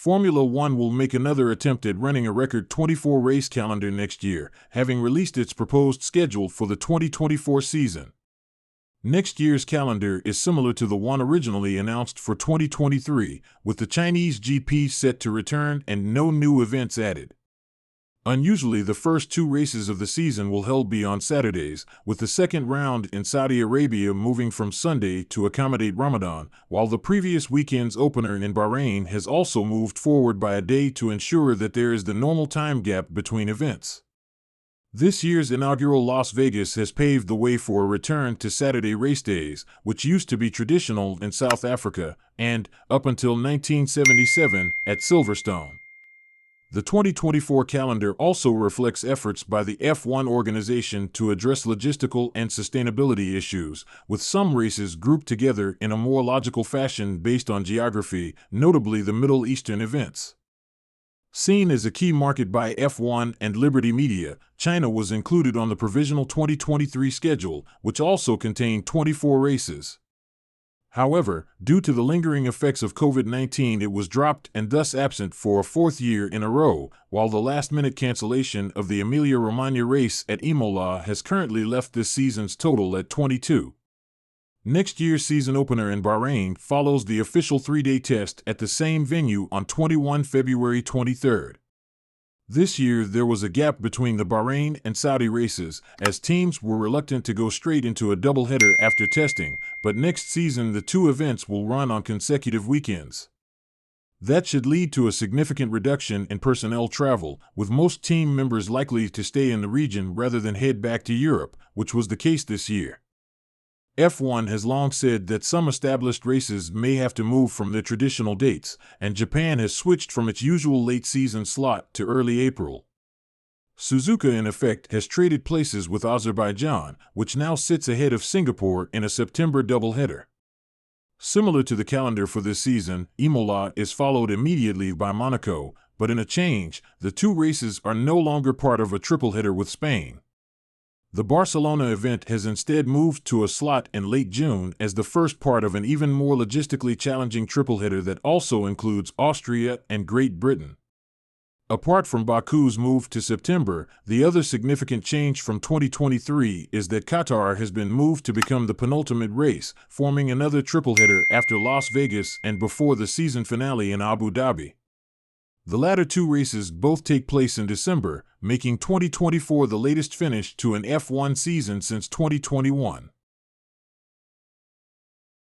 Formula One will make another attempt at running a record 24-race calendar next year, having released its proposed schedule for the 2024 season. Next year's calendar is similar to the one originally announced for 2023, with the Chinese GP set to return and no new events added. Unusually, the first two races of the season will held be on Saturdays, with the second round in Saudi Arabia moving from Sunday to accommodate Ramadan, while the previous weekend's opener in Bahrain has also moved forward by a day to ensure that there is the normal time gap between events. This year's inaugural Las Vegas has paved the way for a return to Saturday race days, which used to be traditional in South Africa and, up until 1977, at Silverstone. The 2024 calendar also reflects efforts by the F1 organization to address logistical and sustainability issues, with some races grouped together in a more logical fashion based on geography, notably the Middle Eastern events. Seen as a key market by F1 and Liberty Media, China was included on the provisional 2023 schedule, which also contained 24 races. However, due to the lingering effects of COVID-19, it was dropped and thus absent for a fourth year in a row, while the last-minute cancellation of the Emilia-Romagna race at Imola has currently left this season's total at 22. Next year's season opener in Bahrain follows the official three-day test at the same venue on 21 February 23. This year, there was a gap between the Bahrain and Saudi races, as teams were reluctant to go straight into a doubleheader after testing, but next season the two events will run on consecutive weekends. That should lead to a significant reduction in personnel travel, with most team members likely to stay in the region rather than head back to Europe, which was the case this year. F1 has long said that some established races may have to move from their traditional dates, and Japan has switched from its usual late-season slot to early April. Suzuka, in effect, has traded places with Azerbaijan, which now sits ahead of Singapore in a September doubleheader. Similar to the calendar for this season, Imola is followed immediately by Monaco, but in a change, the two races are no longer part of a tripleheader with Spain. The Barcelona event has instead moved to a slot in late June as the first part of an even more logistically challenging tripleheader that also includes Austria and Great Britain. Apart from Baku's move to September, the other significant change from 2023 is that Qatar has been moved to become the penultimate race, forming another tripleheader after Las Vegas and before the season finale in Abu Dhabi. The latter two races both take place in December, making 2024 the latest finish to an F1 season since 2021.